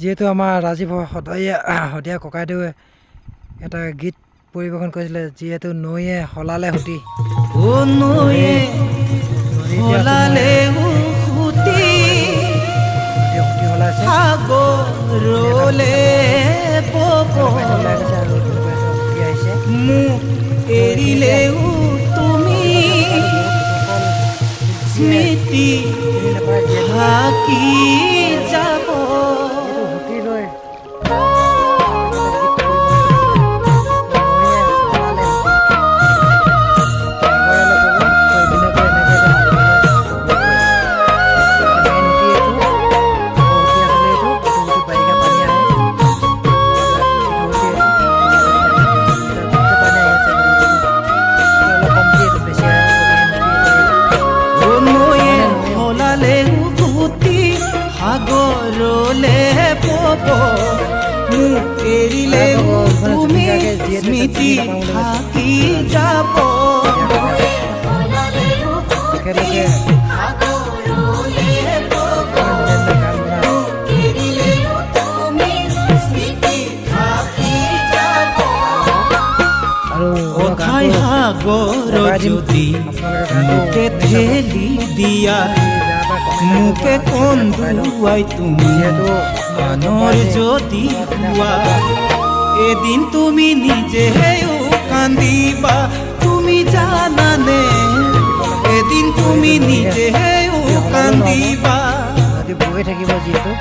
যিহেতু আমাৰ ৰাজীৱ শদিয়া ককাইদেৱে এটা গীত পৰিৱেশন কৰিছিলে, যিহেতু নৈয়ে সলালে সুতি। নৈয়ে সলালে সুতি সাগৰলে বব মোক এৰিলেও তুমি স্মৃতি থাকি যাব। সাগৰলে বব মোক এৰিলেও তুমি স্মৃতি থাকি যাব। অথাই সাগৰ যদি মোকে ঠেলি দিয়া, মোকে কন্দুৱাই তুমি গানৰ যদি হোৱা, এদিন তুমি নিজেও কান্দিবা। তুমি জানানে এদিন তুমি নিজেও কান্দিবা। বৈ থাকিব যিহেতু